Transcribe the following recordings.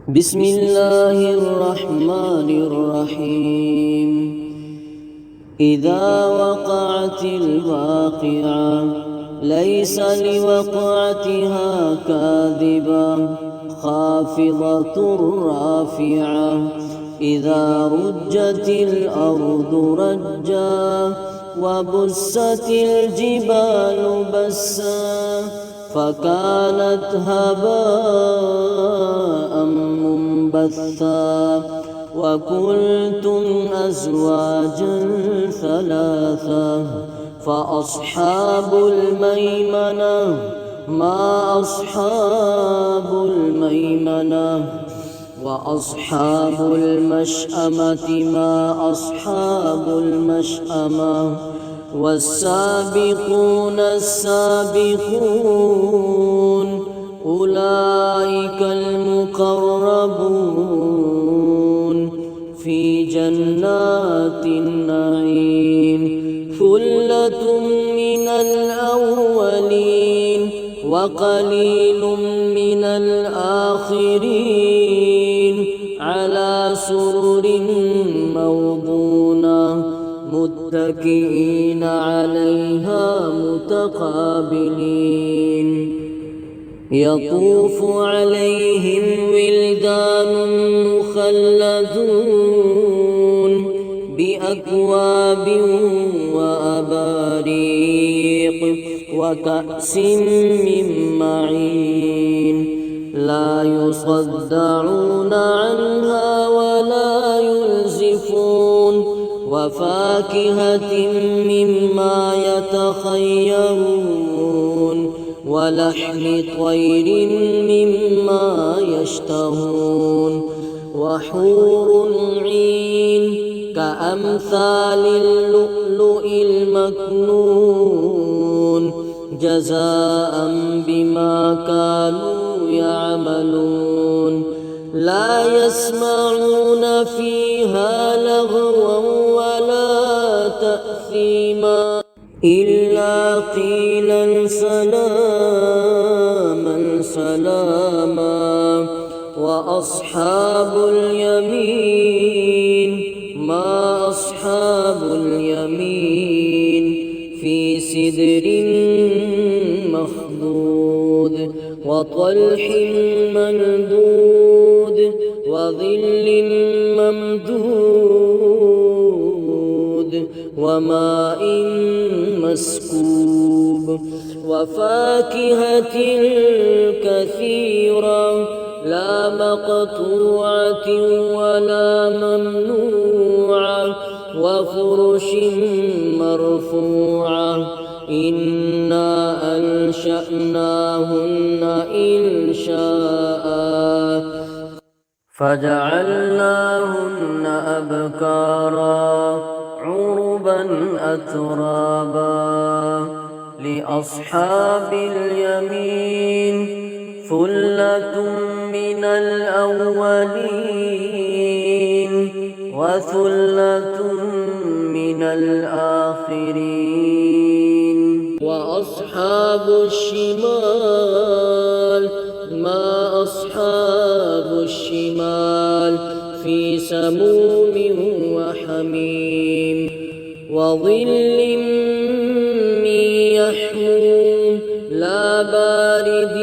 بسم الله الرحمن الرحيم. إذا وقعت الواقعة ليس لوقعتها كاذبة خافضة رافعة. إذا رجت الأرض رجا وبست الجبال بسا فكانت هباء منبثا وكنتم أزواجا ثلاثا. فأصحاب الميمنة ما أصحاب الميمنة، وأصحاب المشأمة ما أصحاب المشأمة. والسابقون السابقون أولئك المقربون في جنات النعيم. ثلة من الأولين وقليل من الآخرين على سرر موضونة متكئين عليها متقابلين. يطوف عليهم ولدان مخلدون بأكواب وأباريق وكأس من معين لا يصدعون عنها ولا ينزفون. وفاكهة مما يتخيرون ولحم طير مما يشتهون. وحور عين كأمثال اللؤلؤ المكنون جزاء بما كانوا يعملون. لا يسمعون فيها لغوا ولا تأثيما إلا قيلا سلاما سلاما. وأصحاب اليمين ما أصحاب اليمين في سدر مخضود وطلح ممدود وظل ممدود وماء مسكوب. وفاكهة كثيرة لا مقطوعة ولا ممنوعة وفرش مرفوعة. إنا أنشأناهن إنشاء فجعلناهن أبكارا عربا أترابا. لأصحاب اليمين ثلة من الأولين وثلة من الآخرين. وأصحاب الشمال ما أصحاب الشمال في سموم وحميم وظل من يحموم لا بارد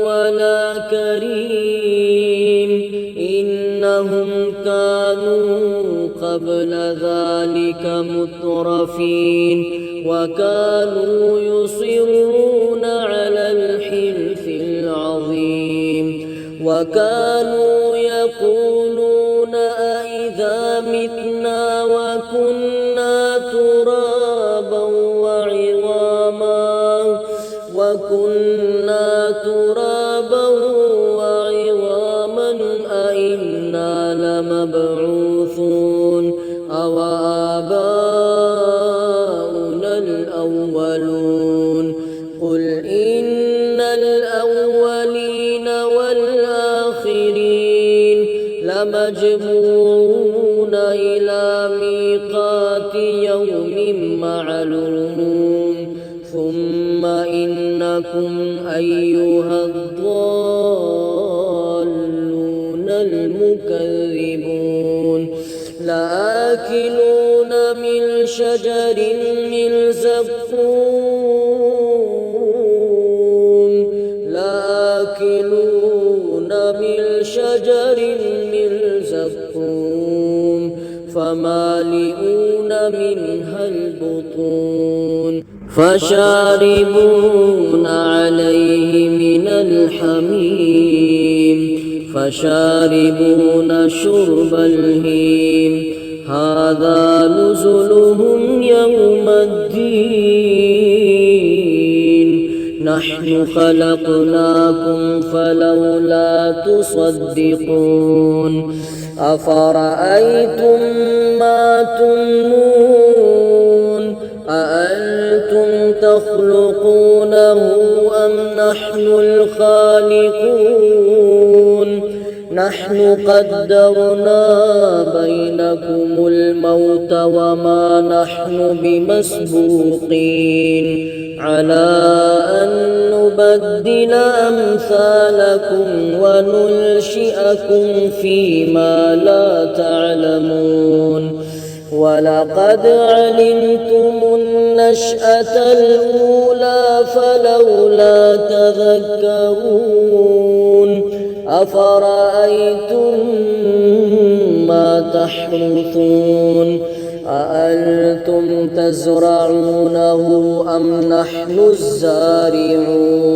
ولا كريم. إنهم كانوا قبل ذلك مترفين وكانوا يصرون على الحنث العظيم. وكانوا يقولون أئذا متنا وكنا ترابا وعظاما أئنا لمبعوثون أو آباؤنا الأولون. قل إن الأولين والآخرين لمجموعون إلى ميقات يوم معلوم. ثم إنكم أيها الضالون المكذبون لآكلون من شجر من زقوم لآكلون من شجر من زقوم فمالئون منها البطون فشاربون عليه من الحميم فشاربون شرب الهيم هذا نزلهم يوم الدين نحن خلقناكم فلولا تصدقون أفرأيتم ما تمنون أأنتم تخلقونه أم نحن الخالقون نحن قدرنا بينكم الموت وما نحن بمسبوقين على أن نبدل أمثالكم وننشئكم فيما لا تعلمون ولقد علمتم النشأة الأولى فلولا تذكرون أفرأيتم ما تحرثون أأنتم تزرعونه أم نحن الزارعون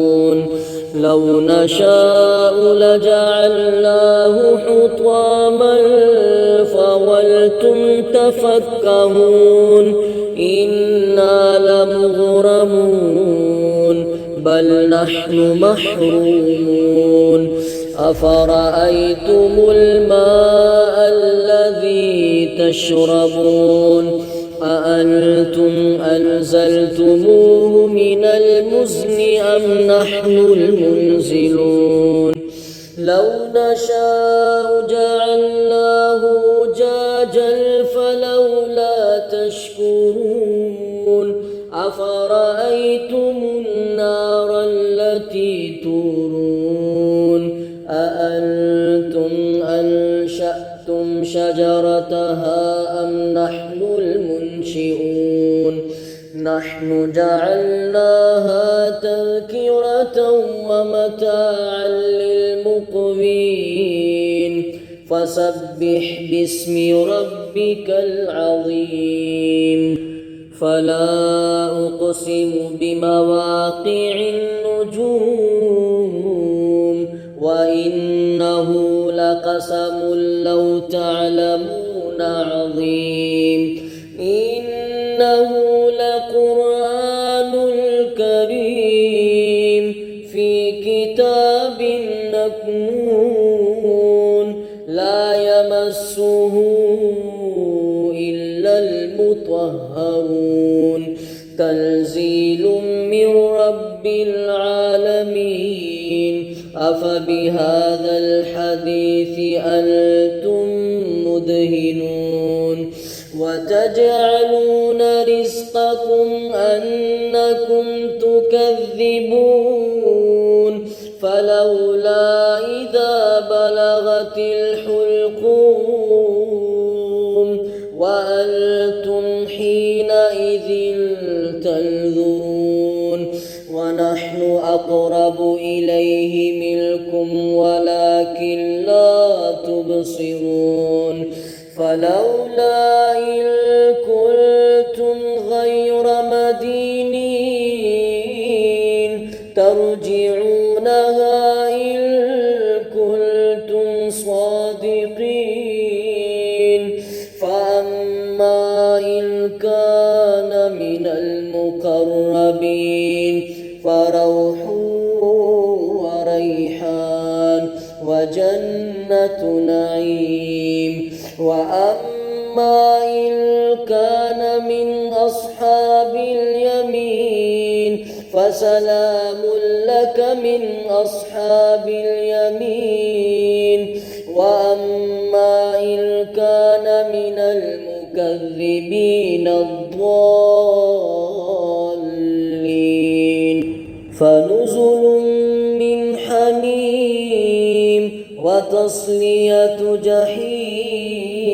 لو نشاء لجعلناه حطاما فولتم تفكهون إنا لمغرمون بل نحن محرومون أفرأيتم الماء الذي تشربون أأنتم أنزلتموه من المزن أم نحن المنزلون لو نشاء جعلناه أجاجا فلولا تشكرون أفرأيتم النار التي تورون أأنتم أنشأتم شجرتها أم نحن المنشئون نحن جعلناها تذكرة ومتاعا للمقوين فسبح باسم ربك العظيم فلا أقسم بمواقع النجوم وإنه لقسم لو تعلمون عظيم إنه لقرآن كريم في كتاب مكنون لا يمسه إلا المطهرون تنزيل من رب العالمين أفبهذا الحديث أنتم مدهنون وتجعلون رزقكم أنكم تكذبون فلولا إذا بلغت الحلقوم وأنتم حينئذ تنظرون ونحن أقرب إليه منكم ولكن لا تبصرون فلولا إن كنتم غير مدينين ترجعونها إن كنتم صادقين فأما إن كان من المقربين فروح وريحان وجنة نعيم وأما إن كان من أصحاب اليمين فسلام لك من أصحاب اليمين وأما إن كان من المكذبين الضالين فنزل من حميم وتصلية جحيم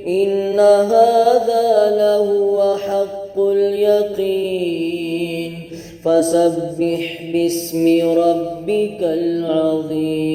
إن هذا لهو حق اليقين فسبح باسم ربك العظيم.